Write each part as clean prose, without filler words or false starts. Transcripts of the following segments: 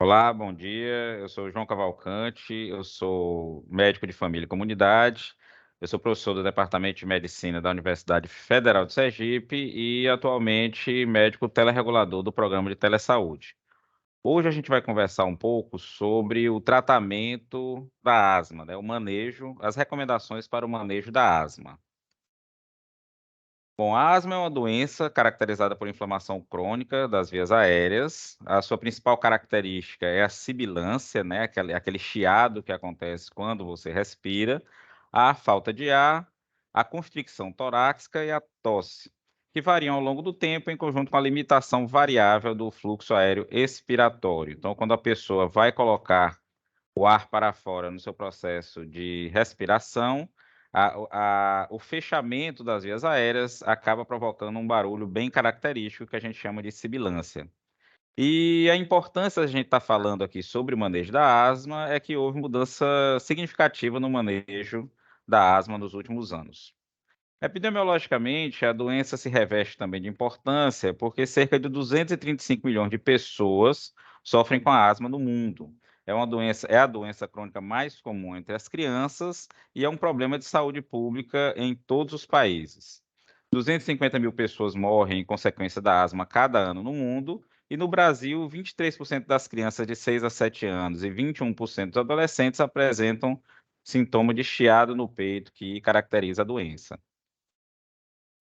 Olá, bom dia. Eu sou o João Cavalcante, eu sou médico de família e comunidade, eu sou professor do Departamento de Medicina da Universidade Federal de Sergipe e atualmente médico teleregulador do programa de telesaúde. Hoje a gente vai conversar um pouco sobre o tratamento da asma, né, o manejo, as recomendações para o manejo da asma. Bom, a asma é uma doença caracterizada por inflamação crônica das vias aéreas. A sua principal característica é a sibilância, né? Aquele chiado que acontece quando você respira, a falta de ar, a constricção torácica e a tosse, que variam ao longo do tempo em conjunto com a limitação variável do fluxo aéreo expiratório. Então, quando a pessoa vai colocar o ar para fora no seu processo de respiração, o fechamento das vias aéreas acaba provocando um barulho bem característico que a gente chama de sibilância. E a importância da gente estar falando aqui sobre o manejo da asma é que houve mudança significativa no manejo da asma nos últimos anos. Epidemiologicamente, a doença se reveste também de importância, porque cerca de 235 milhões de pessoas sofrem com a asma no mundo. É a doença crônica mais comum entre as crianças e é um problema de saúde pública em todos os países. 250 mil pessoas morrem em consequência da asma cada ano no mundo, e no Brasil, 23% das crianças de 6 a 7 anos e 21% dos adolescentes apresentam sintoma de chiado no peito que caracteriza a doença.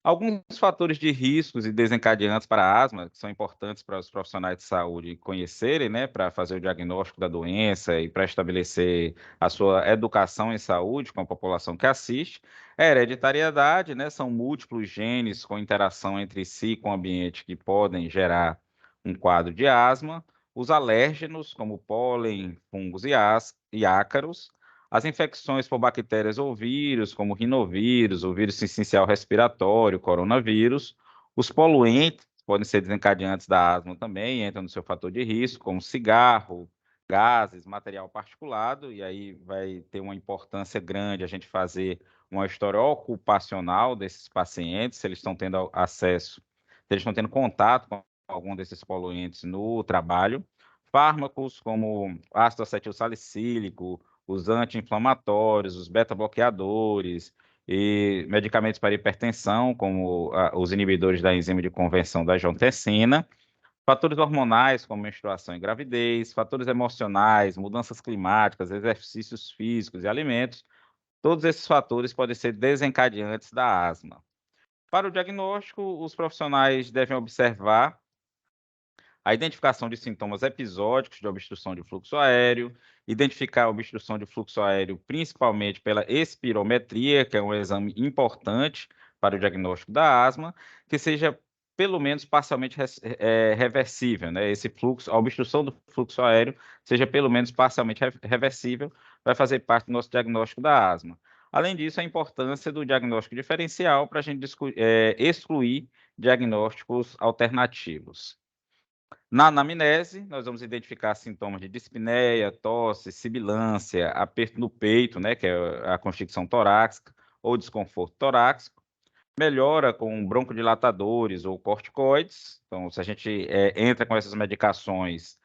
Alguns fatores de riscos e desencadeantes para a asma, que são importantes para os profissionais de saúde conhecerem, né, para fazer o diagnóstico da doença e para estabelecer a sua educação em saúde com a população que assiste, é a hereditariedade, né, são múltiplos genes com interação entre si com o ambiente que podem gerar um quadro de asma, os alérgenos, como pólen, fungos e ácaros, as infecções por bactérias ou vírus, como rinovírus, o vírus essencial respiratório, coronavírus, os poluentes podem ser desencadeantes da asma também, entram no seu fator de risco, como cigarro, gases, material particulado, e aí vai ter uma importância grande a gente fazer uma história ocupacional desses pacientes, se eles estão tendo acesso, se eles estão tendo contato com algum desses poluentes no trabalho. Fármacos como ácido acetil salicílico, os anti-inflamatórios, os beta-bloqueadores e medicamentos para hipertensão, como os inibidores da enzima de conversão da angiotensina, fatores hormonais, como menstruação e gravidez, fatores emocionais, mudanças climáticas, exercícios físicos e alimentos, todos esses fatores podem ser desencadeantes da asma. Para o diagnóstico, os profissionais devem observar a identificação de sintomas episódicos de obstrução de fluxo aéreo, identificar a obstrução de fluxo aéreo principalmente pela espirometria, que é um exame importante para o diagnóstico da asma, que seja pelo menos parcialmente reversível, né? Esse fluxo, a obstrução do fluxo aéreo seja pelo menos parcialmente reversível, vai fazer parte do nosso diagnóstico da asma. Além disso, a importância do diagnóstico diferencial para a gente excluir diagnósticos alternativos. Na anamnese, nós vamos identificar sintomas de dispneia, tosse, sibilância, aperto no peito, né, que é a constricção torácica, ou desconforto torácico. Melhora com broncodilatadores ou corticoides. Então, se a gente entra com essas medicações,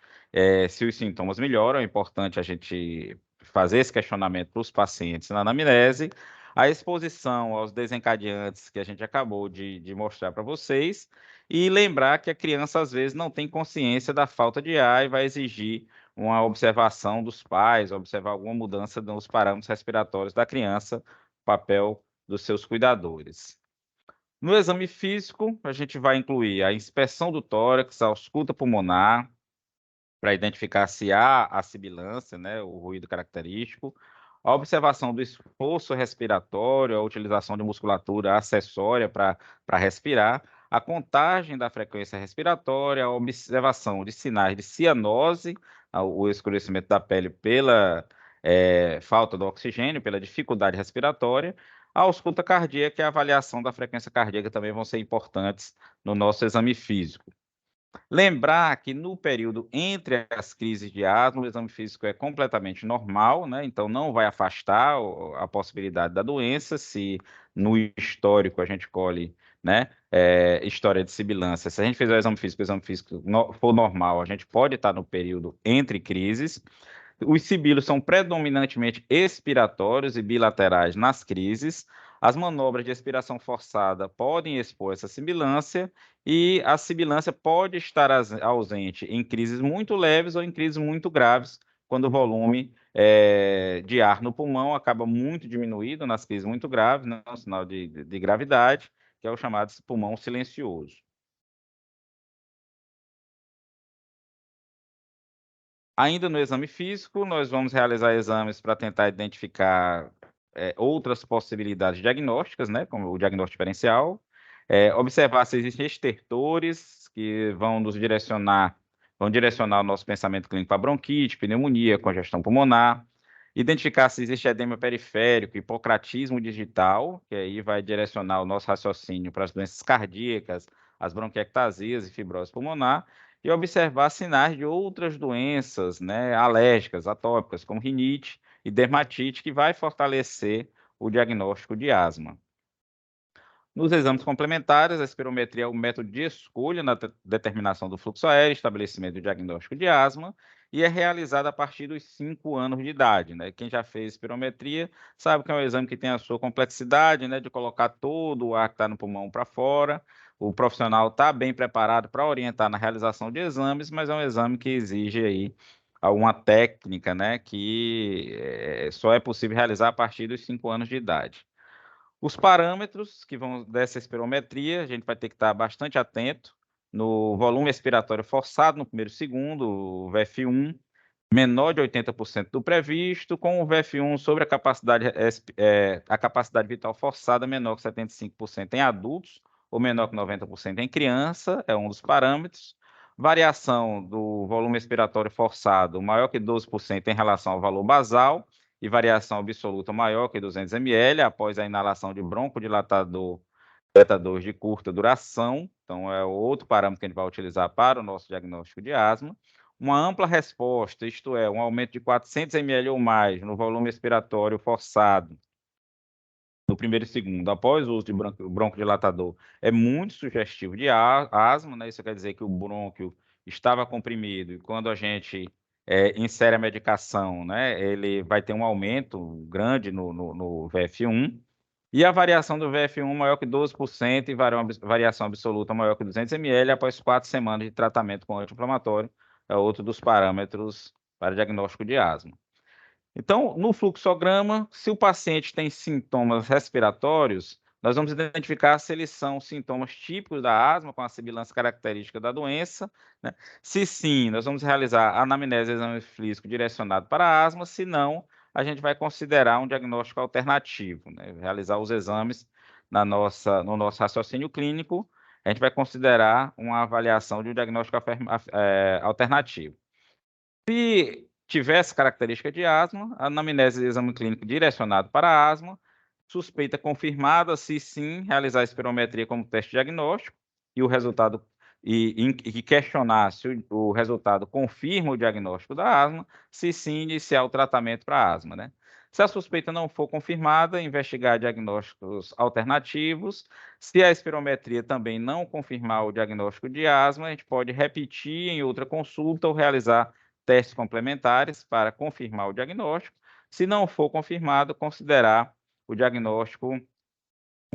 se os sintomas melhoram, é importante a gente fazer esse questionamento para os pacientes na anamnese. A exposição aos desencadeantes que a gente acabou de mostrar para vocês, e lembrar que a criança, às vezes, não tem consciência da falta de ar e vai exigir uma observação dos pais, observar alguma mudança nos parâmetros respiratórios da criança, papel dos seus cuidadores. No exame físico, a gente vai incluir a inspeção do tórax, a ausculta pulmonar, para identificar se há a sibilância, né, o ruído característico, a observação do esforço respiratório, a utilização de musculatura acessória para respirar, a contagem da frequência respiratória, a observação de sinais de cianose, o escurecimento da pele pela falta do oxigênio, pela dificuldade respiratória, a ausculta cardíaca e a avaliação da frequência cardíaca também vão ser importantes no nosso exame físico. Lembrar que no período entre as crises de asma, o exame físico é completamente normal, né, então não vai afastar a possibilidade da doença, se no histórico a gente colhe né? História de sibilância. Se a gente fizer o exame físico for normal, a gente pode estar no período entre crises. Os sibilos são predominantemente expiratórios e bilaterais nas crises. As manobras de expiração forçada podem expor essa sibilância e a sibilância pode estar ausente em crises muito leves ou em crises muito graves, quando o volume de ar no pulmão acaba muito diminuído nas crises muito graves, né, um sinal de gravidade, que é o chamado pulmão silencioso. Ainda no exame físico, nós vamos realizar exames para tentar identificar outras possibilidades diagnósticas, né, como o diagnóstico diferencial, observar se existem estertores que vão direcionar o nosso pensamento clínico para bronquite, pneumonia, congestão pulmonar, identificar se existe edema periférico, hipocratismo digital, que aí vai direcionar o nosso raciocínio para as doenças cardíacas, as bronquiectasias e fibrose pulmonar, e observar sinais de outras doenças, né, alérgicas, atópicas, como rinite e dermatite, que vai fortalecer o diagnóstico de asma. Nos exames complementares, a espirometria é o método de escolha na determinação do fluxo aéreo, estabelecimento do diagnóstico de asma, e é realizada a partir dos 5 anos de idade, né? Quem já fez espirometria sabe que é um exame que tem a sua complexidade, né, de colocar todo o ar que está no pulmão para fora. O profissional está bem preparado para orientar na realização de exames, mas é um exame que exige aí alguma técnica, né, que só é possível realizar a partir dos 5 anos de idade. Os parâmetros que vão dessa espirometria, a gente vai ter que estar bastante atento no volume expiratório forçado no primeiro segundo, o VF1, menor de 80% do previsto, com o VF1 sobre a capacidade vital forçada menor que 75% em adultos, ou menor que 90% em criança, é um dos parâmetros. Variação do volume expiratório forçado maior que 12% em relação ao valor basal, e variação absoluta maior que 200 ml após a inalação de broncodilatador beta 2 de curta duração. Então, é outro parâmetro que a gente vai utilizar para o nosso diagnóstico de asma. Uma ampla resposta, isto é, um aumento de 400 ml ou mais no volume expiratório forçado no primeiro e segundo, após o uso de broncodilatador, é muito sugestivo de asma, né? Isso quer dizer que o brônquio estava comprimido e quando a gente insere a medicação, né, ele vai ter um aumento grande no VF1, e a variação do VF1 maior que 12% e variação absoluta maior que 200 ml após 4 semanas de tratamento com anti-inflamatório, é outro dos parâmetros para diagnóstico de asma. Então, no fluxograma, se o paciente tem sintomas respiratórios, nós vamos identificar se eles são sintomas típicos da asma, com a sibilância característica da doença, né? Se sim, nós vamos realizar a anamnese e exame físico direcionado para a asma, se não, a gente vai considerar um diagnóstico alternativo, né? Realizar os exames no nosso raciocínio clínico, a gente vai considerar uma avaliação de um diagnóstico alternativo. Se tivesse característica de asma, a anamnese de exame clínico direcionado para a asma, suspeita confirmada, se sim, realizar a espirometria como teste diagnóstico e o resultado e questionar se o resultado confirma o diagnóstico da asma, se sim, iniciar o tratamento para a asma, né? Se a suspeita não for confirmada, investigar diagnósticos alternativos. Se a espirometria também não confirmar o diagnóstico de asma, a gente pode repetir em outra consulta ou realizar testes complementares para confirmar o diagnóstico. Se não for confirmado, considerar o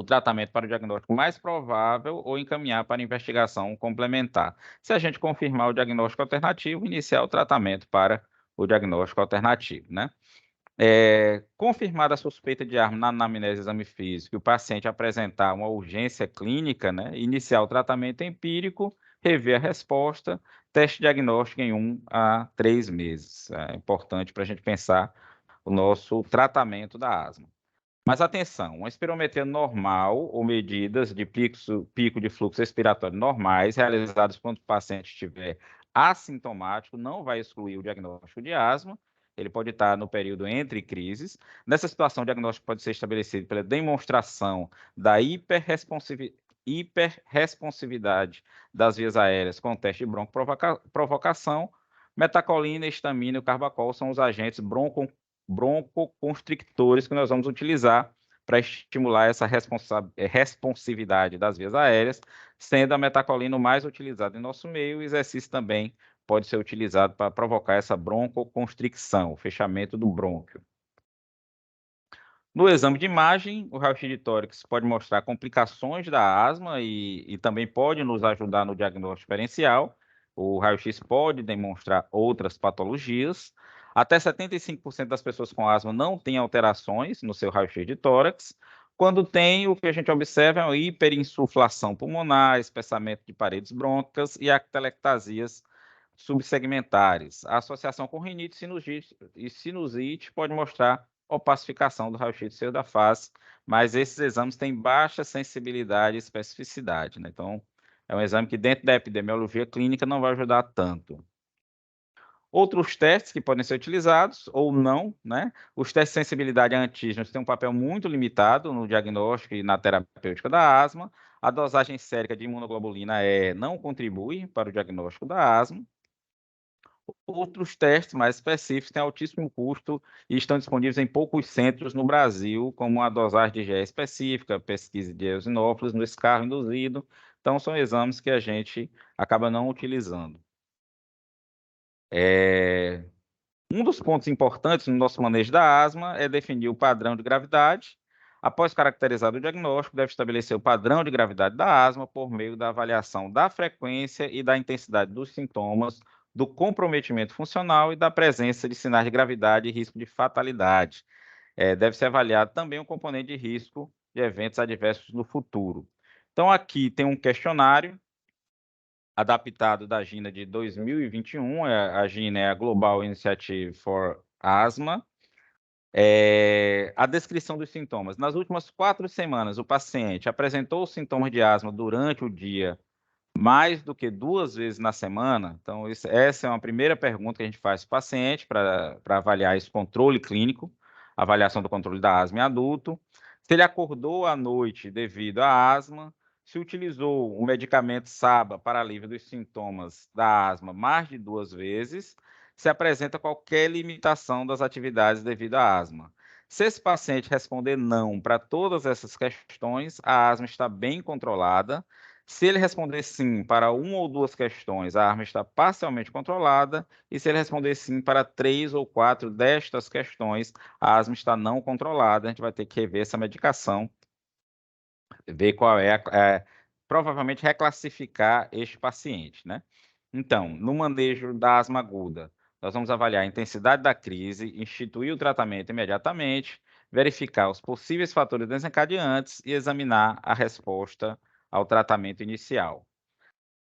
tratamento para o diagnóstico mais provável ou encaminhar para investigação complementar. Se a gente confirmar o diagnóstico alternativo, iniciar o tratamento para o diagnóstico alternativo, né? Confirmada a suspeita de asma na anamnese e exame físico, e o paciente apresentar uma urgência clínica, né, iniciar o tratamento empírico, rever a resposta, teste diagnóstico em 1 a 3 meses. É importante para a gente pensar o nosso tratamento da asma. Mas atenção, uma espirometria normal ou medidas de pico de fluxo expiratório normais, realizadas quando o paciente estiver assintomático, não vai excluir o diagnóstico de asma, ele pode estar no período entre crises. Nessa situação, o diagnóstico pode ser estabelecido pela demonstração da hiperresponsividade das vias aéreas com o teste de broncoprovocação. Metacolina, histamina e o carbacol são os agentes broncoconstrictores que nós vamos utilizar para estimular essa responsividade das vias aéreas, sendo a metacolina o mais utilizado em nosso meio. O exercício também pode ser utilizado para provocar essa broncoconstricção, o fechamento do brônquio. No exame de imagem, o raio-x de tórax pode mostrar complicações da asma e também pode nos ajudar no diagnóstico diferencial. O raio-x pode demonstrar outras patologias. Até 75% das pessoas com asma não têm alterações no seu raio-x de tórax. Quando tem, o que a gente observa é uma hiperinsuflação pulmonar, espessamento de paredes brônquicas e atelectasias subsegmentares. A associação com rinite e sinusite pode mostrar opacificação do raio-x de seio da face, mas esses exames têm baixa sensibilidade e especificidade, né? Então, é um exame que dentro da epidemiologia clínica não vai ajudar tanto. Outros testes que podem ser utilizados ou não, né? Os testes de sensibilidade a antígenos têm um papel muito limitado no diagnóstico e na terapêutica da asma. A dosagem sérica de imunoglobulina não contribui para o diagnóstico da asma. Outros testes mais específicos têm altíssimo custo e estão disponíveis em poucos centros no Brasil, como a dosagem de IgE específica, pesquisa de eosinófilos no escarro induzido. Então, são exames que a gente acaba não utilizando. Um dos pontos importantes no nosso manejo da asma é definir o padrão de gravidade. Após caracterizar o diagnóstico, deve estabelecer o padrão de gravidade da asma por meio da avaliação da frequência e da intensidade dos sintomas, do comprometimento funcional e da presença de sinais de gravidade e risco de fatalidade. Deve ser avaliado também o componente de risco de eventos adversos no futuro. Então, aqui tem um questionário adaptado da GINA de 2021, a GINA é a Global Initiative for Asthma. A descrição dos sintomas. Nas últimas 4 semanas, o paciente apresentou sintomas de asma durante o dia mais do que 2 vezes na semana? Então, essa é uma primeira pergunta que a gente faz para o paciente para avaliar esse controle clínico, avaliação do controle da asma em adulto. Se ele acordou à noite devido à asma, se utilizou o medicamento SABA para alívio dos sintomas da asma mais de 2 vezes, se apresenta qualquer limitação das atividades devido à asma. Se esse paciente responder não para todas essas questões, a asma está bem controlada. Se ele responder sim para 1 ou 2 questões, a asma está parcialmente controlada, e se ele responder sim para 3 ou 4 destas questões, a asma está não controlada. A gente vai ter que rever essa medicação, ver qual provavelmente reclassificar este paciente, né? Então, no manejo da asma aguda, nós vamos avaliar a intensidade da crise, instituir o tratamento imediatamente, verificar os possíveis fatores desencadeantes e examinar a resposta ao tratamento inicial.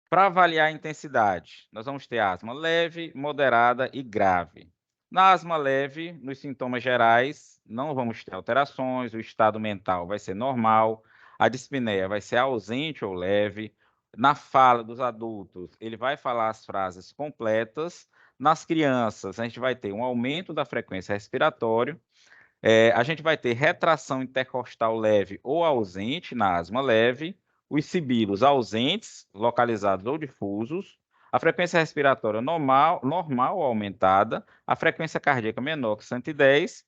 Para avaliar a intensidade, nós vamos ter asma leve, moderada e grave. Na asma leve, nos sintomas gerais, não vamos ter alterações, o estado mental vai ser normal, a dispneia vai ser ausente ou leve. Na fala dos adultos, ele vai falar as frases completas. Nas crianças, a gente vai ter um aumento da frequência respiratória. A gente vai ter retração intercostal leve ou ausente na asma leve, os sibilos ausentes, localizados ou difusos, a frequência respiratória normal ou aumentada, a frequência cardíaca menor que 110,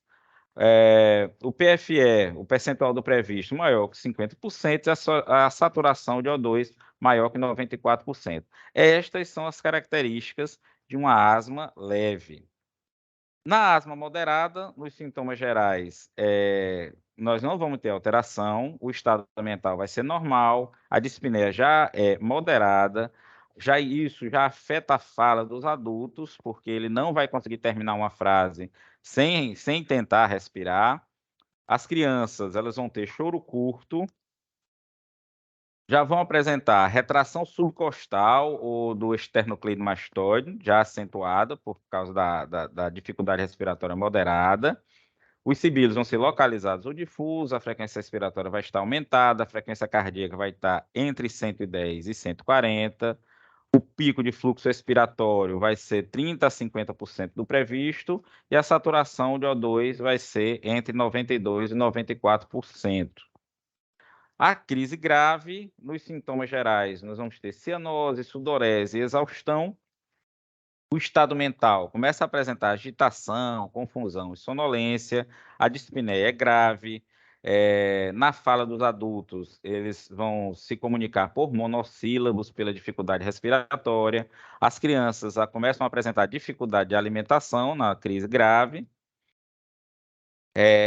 o PFE, o percentual do previsto, maior que 50%, e a saturação de O2 maior que 94%. Estas são as características de uma asma leve. Na asma moderada, nos sintomas gerais, nós não vamos ter alteração, o estado mental vai ser normal, a dispneia já é moderada, isso já afeta a fala dos adultos, porque ele não vai conseguir terminar uma frase sem tentar respirar. As crianças, elas vão ter choro curto, já vão apresentar retração subcostal ou do esternocleidomastoide, já acentuada por causa da dificuldade respiratória moderada. Os sibilos vão ser localizados ou difusos, a frequência respiratória vai estar aumentada, a frequência cardíaca vai estar entre 110 e 140. O pico de fluxo respiratório vai ser 30 a 50% do previsto e a saturação de O2 vai ser entre 92 e 94%. A crise grave, nos sintomas gerais, nós vamos ter cianose, sudorese e exaustão. O estado mental começa a apresentar agitação, confusão e sonolência. A dispneia é grave. Na fala dos adultos, eles vão se comunicar por monossílabos, pela dificuldade respiratória. As crianças começam a apresentar dificuldade de alimentação na crise grave.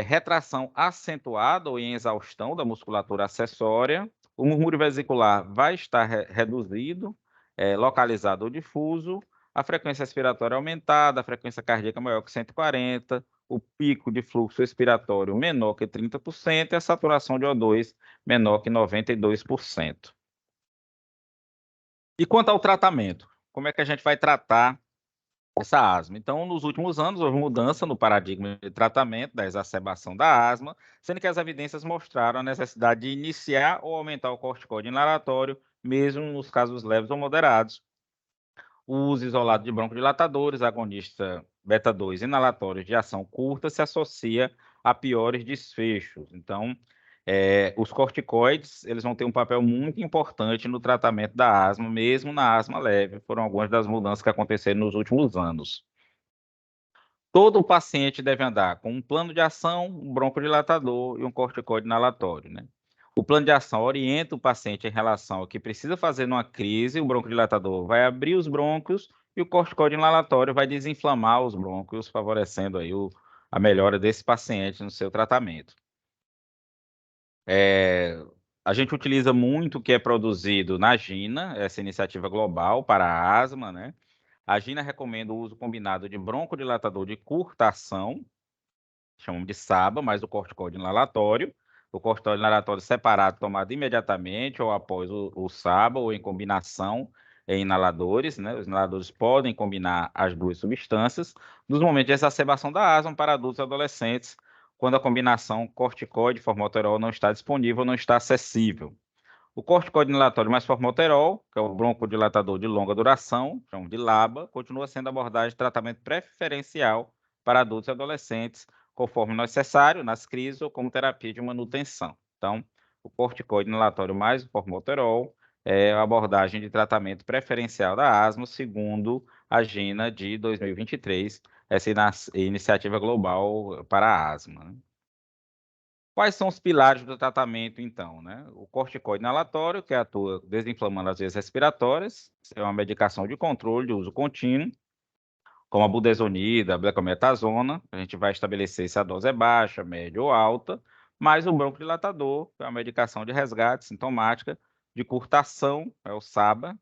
Retração acentuada ou em exaustão da musculatura acessória. O murmúrio vesicular vai estar reduzido, localizado ou difuso. A frequência respiratória aumentada, a frequência cardíaca maior que 140, o pico de fluxo respiratório menor que 30% e a saturação de O2 menor que 92%. E quanto ao tratamento? Como é que a gente vai tratar essa asma? Então, nos últimos anos, houve mudança no paradigma de tratamento da exacerbação da asma, sendo que as evidências mostraram a necessidade de iniciar ou aumentar o corticoide inalatório, mesmo nos casos leves ou moderados. O uso isolado de broncodilatadores, agonista beta-2 inalatórios de ação curta, se associa a piores desfechos. Então, os corticoides, eles vão ter um papel muito importante no tratamento da asma, mesmo na asma leve. Foram algumas das mudanças que aconteceram nos últimos anos. Todo paciente deve andar com um plano de ação, um broncodilatador e um corticoide inalatório, né? O plano de ação orienta o paciente em relação ao que precisa fazer numa crise, o broncodilatador vai abrir os brônquios e o corticoide inalatório vai desinflamar os brônquios, favorecendo aí a melhora desse paciente no seu tratamento. A gente utiliza muito o que é produzido na GINA, essa iniciativa global para a asma, né? A GINA recomenda o uso combinado de broncodilatador de curta ação, chamamos de SABA, mais o corticoide inalatório. O corticoide inalatório separado, tomado imediatamente ou após o SABA, ou em combinação em inaladores, né? Os inaladores podem combinar as duas substâncias nos momentos de exacerbação da asma para adultos e adolescentes, quando a combinação corticoide-formoterol não está disponível, não está acessível. O corticoide inalatório mais formoterol, que é o broncodilatador de longa duração, chamamos de LABA, continua sendo a abordagem de tratamento preferencial para adultos e adolescentes, conforme necessário, nas crises ou como terapia de manutenção. Então, o corticoide inalatório mais o formoterol é a abordagem de tratamento preferencial da asma, segundo a GINA de 2023, essa iniciativa global para a asma, né? Quais são os pilares do tratamento, então, né? O corticoide inalatório, que atua desinflamando as vias respiratórias, é uma medicação de controle de uso contínuo, como a budesonida, a beclometasona. A gente vai estabelecer se a dose é baixa, média ou alta, mais o broncodilatador, que é uma medicação de resgate sintomática de curta ação, é o SABA,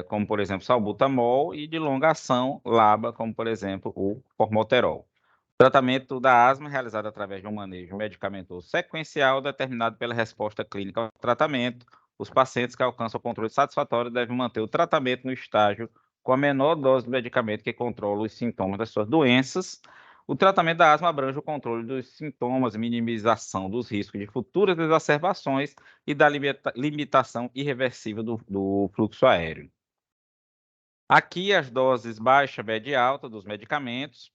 como, por exemplo, salbutamol, e de longa ação, LABA, como, por exemplo, o formoterol. O tratamento da asma é realizado através de um manejo medicamentoso sequencial determinado pela resposta clínica ao tratamento. Os pacientes que alcançam o controle satisfatório devem manter o tratamento no estágio com a menor dose do medicamento que controla os sintomas das suas doenças. O tratamento da asma abrange o controle dos sintomas, minimização dos riscos de futuras exacerbações e da limitação irreversível do fluxo aéreo. Aqui as doses baixa, média e alta dos medicamentos,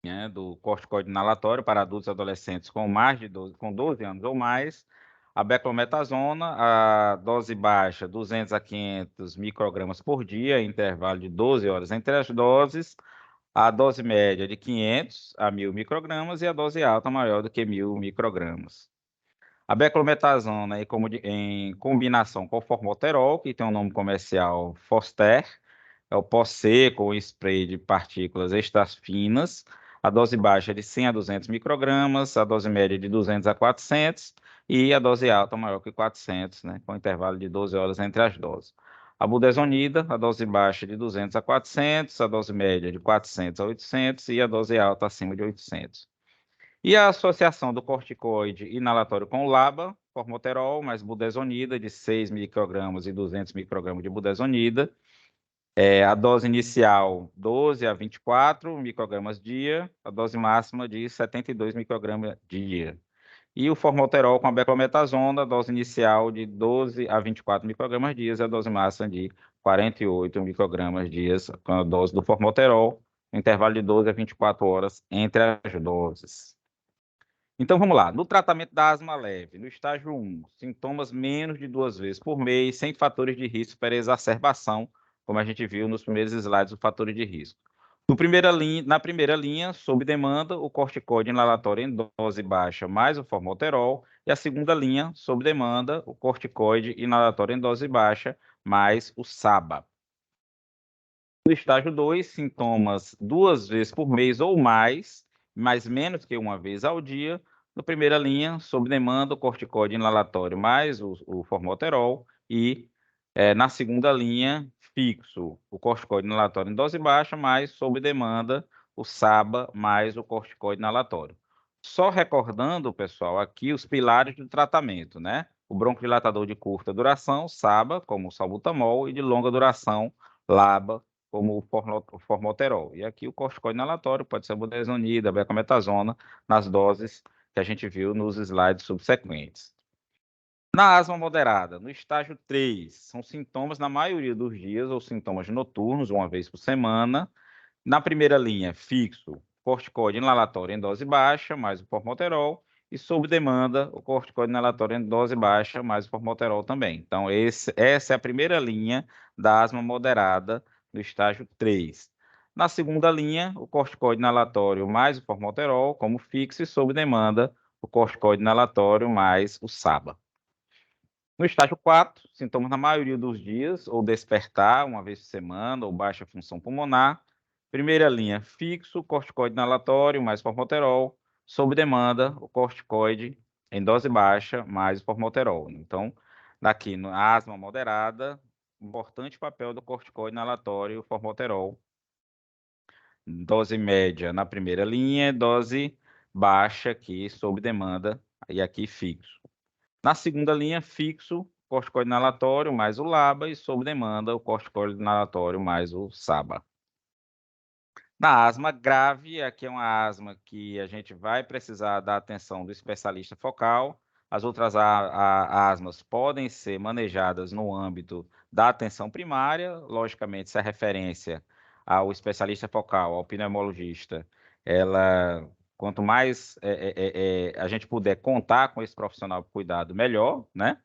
né, do corticoide inalatório para adultos e adolescentes com 12 anos ou mais. A beclometasona, a dose baixa, 200 a 500 microgramas por dia, intervalo de 12 horas entre as doses. A dose média de 500 a 1.000 microgramas e a dose alta maior do que 1.000 microgramas. A beclometasona em combinação com o formoterol, que tem o nome comercial Foster, é o pó seco ou spray de partículas extras finas. A dose baixa é de 100 a 200 microgramas, a dose média de 200 a 400 e a dose alta maior que 400, né, com intervalo de 12 horas entre as doses. A budesonida, a dose baixa de 200 a 400, a dose média de 400 a 800 e a dose alta acima de 800. E a associação do corticoide inalatório com o LABA, formoterol, mais budesonida, de 6 microgramas e 200 microgramas de budesonida. A dose inicial, 12 a 24 microgramas dia, a dose máxima de 72 microgramas dia. E o formoterol com a beclometasona, a dose inicial de 12 a 24 microgramas dias e a dose máxima de 48 microgramas dias com a dose do formoterol, intervalo de 12 a 24 horas entre as doses. Então, vamos lá. No tratamento da asma leve, no estágio 1, sintomas menos de 2 vezes por mês, sem fatores de risco para exacerbação, como a gente viu nos primeiros slides, os fatores de risco. Na primeira linha, sob demanda, o corticoide inalatório em dose baixa mais o formoterol, e a segunda linha, sob demanda, o corticoide inalatório em dose baixa mais o SABA. No estágio 2, sintomas 2 vezes por mês ou mais, mas menos que uma vez ao dia. Na primeira linha, sob demanda, o corticoide inalatório mais o formoterol e, na segunda linha, fixo, o corticoide inalatório em dose baixa, mais, sob demanda, o SABA mais o corticoide inalatório. Só recordando, pessoal, aqui os pilares do tratamento, né? O broncodilatador de curta duração, SABA, como o salbutamol, e de longa duração, LABA, como o formoterol. E aqui o corticoide inalatório pode ser a budesonida, a becametasona, nas doses que a gente viu nos slides subsequentes. Na asma moderada, no estágio 3, são sintomas na maioria dos dias ou sintomas noturnos, uma vez por semana. Na primeira linha, fixo, corticoide inalatório em dose baixa, mais o formoterol, e sob demanda, o corticoide inalatório em dose baixa, mais o formoterol também. Então, essa é a primeira linha da asma moderada no estágio 3. Na segunda linha, o corticoide inalatório mais o formoterol, como fixo, e sob demanda, o corticoide inalatório mais o SABA. No estágio 4, sintomas na maioria dos dias, ou despertar, uma vez por semana, ou baixa função pulmonar. Primeira linha, fixo, corticoide inalatório, mais formoterol. Sob demanda, o corticoide em dose baixa, mais formoterol. Então, aqui, na asma moderada, importante papel do corticoide inalatório, formoterol. Dose média na primeira linha, dose baixa aqui, sob demanda, e aqui fixo. Na segunda linha, fixo, corticoide inalatório mais o LABA, e sob demanda, o corticoide inalatório mais o SABA. Na asma grave, aqui é uma asma que a gente vai precisar da atenção do especialista focal. As outras asmas podem ser manejadas no âmbito da atenção primária, logicamente, se a referência ao especialista focal, ao pneumologista, quanto mais a gente puder contar com esse profissional de cuidado, melhor, né?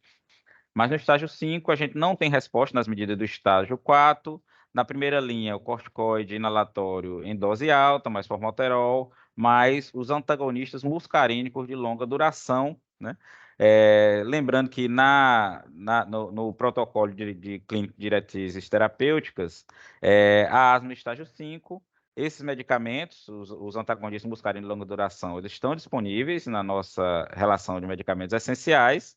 Mas no estágio 5, a gente não tem resposta nas medidas do estágio 4. Na primeira linha, o corticoide inalatório em dose alta, mais formoterol, mais os antagonistas muscarínicos de longa duração, né? Lembrando que no protocolo de clínica de diretrizes terapêuticas, a asma estágio 5, esses medicamentos, os antagonistas muscarínicos de longa duração, eles estão disponíveis na nossa relação de medicamentos essenciais,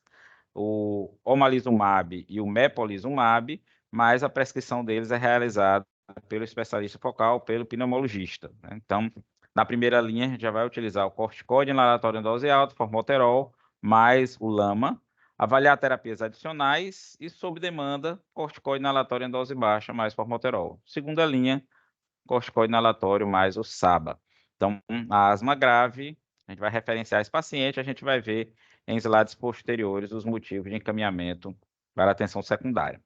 o omalizumab e o mepolizumab, mas a prescrição deles é realizada pelo especialista focal, pelo pneumologista, né? Então, na primeira linha, a gente já vai utilizar o corticoide inalatório em dose alta, formoterol, mais o LAMA, avaliar terapias adicionais e, sob demanda, corticoide inalatório em dose baixa, mais formoterol. Segunda linha, corticoide inalatório mais o SABA. Então, a asma grave, a gente vai referenciar esse paciente, a gente vai ver em slides posteriores os motivos de encaminhamento para atenção secundária.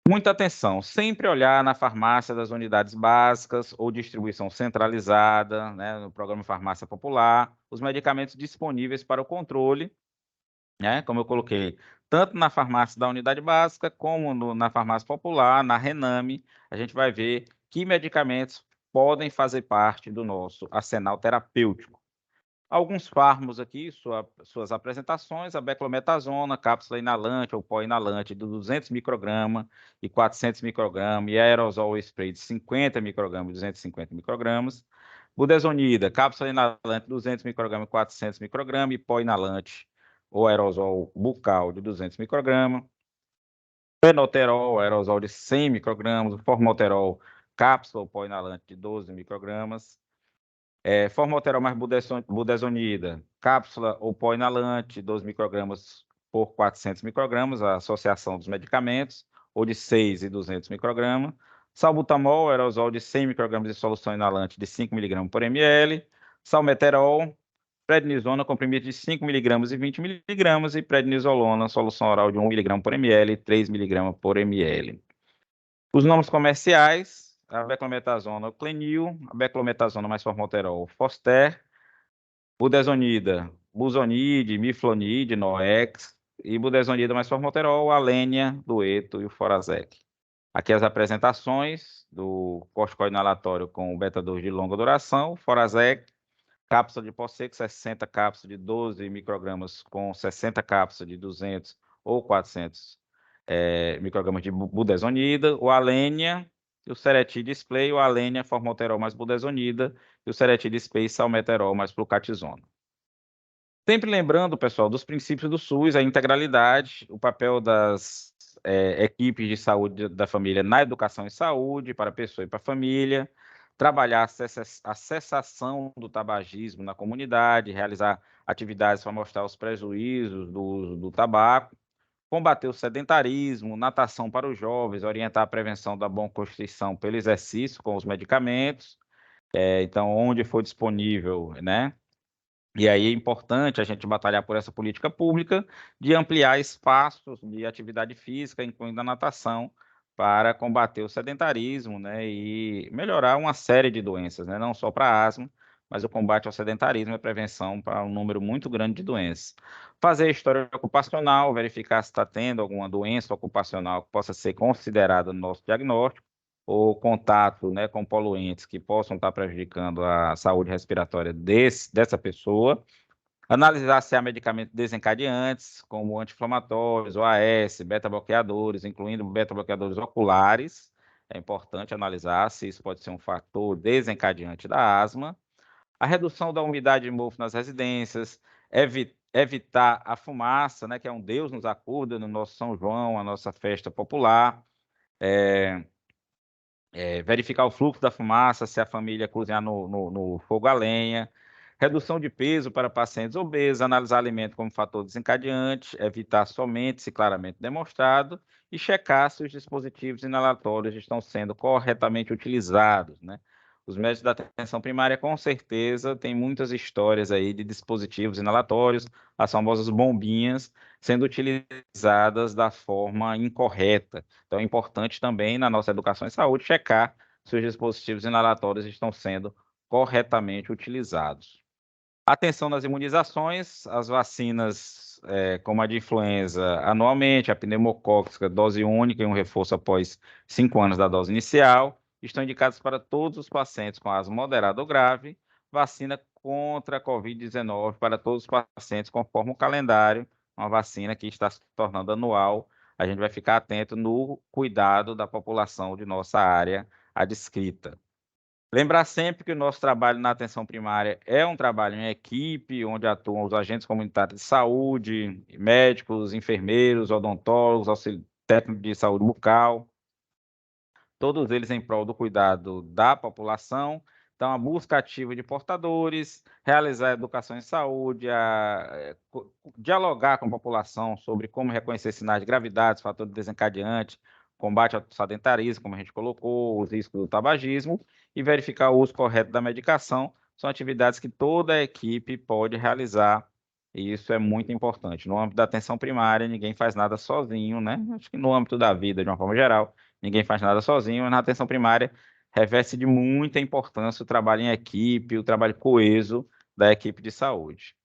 Muita atenção, sempre olhar na farmácia das unidades básicas ou distribuição centralizada, né, no programa Farmácia Popular, os medicamentos disponíveis para o controle, né, como eu coloquei, tanto na farmácia da unidade básica, como na farmácia popular, na Rename, a gente vai ver que medicamentos podem fazer parte do nosso arsenal terapêutico. Alguns fármacos aqui, suas apresentações, a beclometasona, cápsula inalante ou pó inalante de 200 microgramas e 400 microgramas, e aerosol spray de 50 microgramas e 250 microgramas. Budesonida, cápsula inalante 200 microgramas e 400 microgramas, e pó inalante ou aerosol bucal de 200 microgramas. Penoterol, aerosol de 100 microgramas, formoterol, cápsula ou pó inalante de 12 microgramas. Formoterol mais budesonida, cápsula ou pó inalante, 12 microgramas por 400 microgramas, a associação dos medicamentos, ou de 6 e 200 microgramas. Salbutamol, aerosol de 100 microgramas de solução inalante de 5 miligramas por ml. Salmeterol, prednisona, comprimido de 5 miligramas e 20 miligramas, e prednisolona, solução oral de 1 miligrama por ml e 3 miligramas por ml. Os nomes comerciais: a beclometasona, o Clenil, a beclometasona mais formoterol, Foster, budesonida, Buzonide, Miflonide, Noex, e budesonida mais formoterol, Alenia, Dueto e o Forazec. Aqui as apresentações do corticoide inalatório com o beta-2 de longa duração, Forazec, cápsula de pó seco, 60 cápsulas de 12 microgramas com 60 cápsulas de 200 ou 400 microgramas de budesonida, o Alenia, o Ceretil Display, o Alenia formoterol mais budesonida e o Ceretil Display salmeterol mais flucatizona. Sempre lembrando, pessoal, dos princípios do SUS, a integralidade, o papel das equipes de saúde da família na educação e saúde, para a pessoa e para a família, trabalhar a cessação do tabagismo na comunidade, realizar atividades para mostrar os prejuízos do uso do tabaco, combater o sedentarismo, natação para os jovens, orientar a prevenção da boa constituição pelo exercício com os medicamentos, então, onde for disponível, né? E aí é importante a gente batalhar por essa política pública de ampliar espaços de atividade física, incluindo a natação, para combater o sedentarismo, né, e melhorar uma série de doenças, né, não só para asma, mas o combate ao sedentarismo é prevenção para um número muito grande de doenças. Fazer história ocupacional, verificar se está tendo alguma doença ocupacional que possa ser considerada no nosso diagnóstico, ou contato, né, com poluentes que possam estar prejudicando a saúde respiratória dessa pessoa, analisar se há medicamentos desencadeantes, como anti-inflamatórios, OAS, beta-bloqueadores, incluindo beta-bloqueadores oculares. É importante analisar se isso pode ser um fator desencadeante da asma. A redução da umidade de mofo nas residências, evitar a fumaça, né, que é um Deus nos acuda no nosso São João, a nossa festa popular. Verificar o fluxo da fumaça, se a família cozinhar no fogo a lenha, redução de peso para pacientes obesos, analisar alimento como fator desencadeante, evitar somente se claramente demonstrado e checar se os dispositivos inalatórios estão sendo corretamente utilizados, né? Os médicos da atenção primária, com certeza, têm muitas histórias aí de dispositivos inalatórios, as famosas bombinhas, sendo utilizadas da forma incorreta. Então, é importante também, na nossa educação e saúde, checar se os dispositivos inalatórios estão sendo corretamente utilizados. Atenção nas imunizações, as vacinas, como a de influenza anualmente, a pneumocócica, dose única e um reforço após 5 anos da dose inicial, estão indicadas para todos os pacientes com asma moderada ou grave, vacina contra a Covid-19 para todos os pacientes conforme o calendário, uma vacina que está se tornando anual. A gente vai ficar atento no cuidado da população de nossa área adscrita. Lembrar sempre que o nosso trabalho na atenção primária é um trabalho em equipe, onde atuam os agentes comunitários de saúde, médicos, enfermeiros, odontólogos, técnicos de saúde bucal, todos eles em prol do cuidado da população. Então, a busca ativa de portadores, realizar a educação em saúde, dialogar com a população sobre como reconhecer sinais de gravidade, fatores desencadeantes, combate ao sedentarismo, como a gente colocou, os riscos do tabagismo, e verificar o uso correto da medicação, são atividades que toda a equipe pode realizar, e isso é muito importante. No âmbito da atenção primária, ninguém faz nada sozinho, né? Acho que no âmbito da vida, de uma forma geral, ninguém faz nada sozinho, mas na atenção primária reveste de muita importância o trabalho em equipe, o trabalho coeso da equipe de saúde.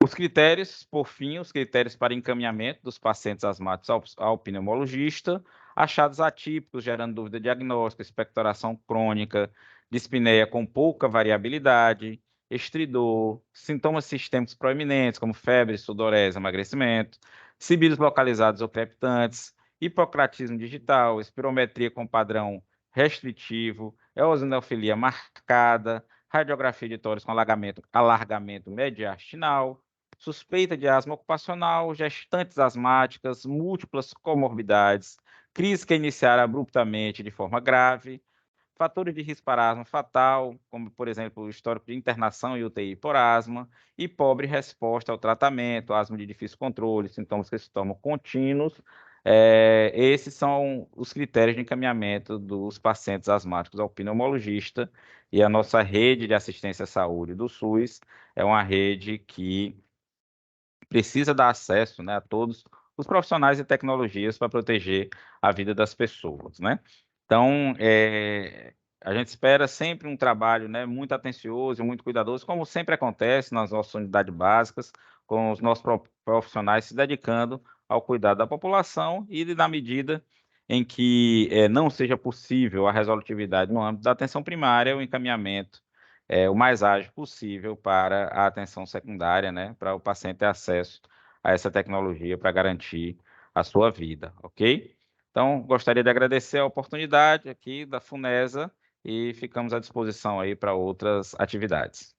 Os critérios, por fim, os critérios para encaminhamento dos pacientes asmáticos ao pneumologista, achados atípicos gerando dúvida diagnóstica, expectoração crônica, dispneia com pouca variabilidade, estridor, sintomas sistêmicos proeminentes, como febre, sudorese, emagrecimento, sibilos localizados ou crepitantes, hipocratismo digital, espirometria com padrão restritivo, eosinofilia marcada, radiografia de tórax com alargamento mediastinal, suspeita de asma ocupacional, gestantes asmáticas, múltiplas comorbidades, crise que iniciar abruptamente de forma grave, fatores de risco para asma fatal, como, por exemplo, o histórico de internação e UTI por asma, e pobre resposta ao tratamento, asma de difícil controle, sintomas que se tornam contínuos. Esses são os critérios de encaminhamento dos pacientes asmáticos ao pneumologista, e a nossa rede de assistência à saúde do SUS é uma rede que precisa dar acesso, né, a todos os profissionais e tecnologias para proteger a vida das pessoas, né? Então, a gente espera sempre um trabalho, né, muito atencioso e muito cuidadoso, como sempre acontece nas nossas unidades básicas, com os nossos profissionais se dedicando ao cuidado da população e, na medida em que não seja possível a resolutividade no âmbito da atenção primária, o encaminhamento o mais ágil possível para a atenção secundária, né, para o paciente ter acesso a essa tecnologia para garantir a sua vida, ok? Então, gostaria de agradecer a oportunidade aqui da Funesa e ficamos à disposição aí para outras atividades.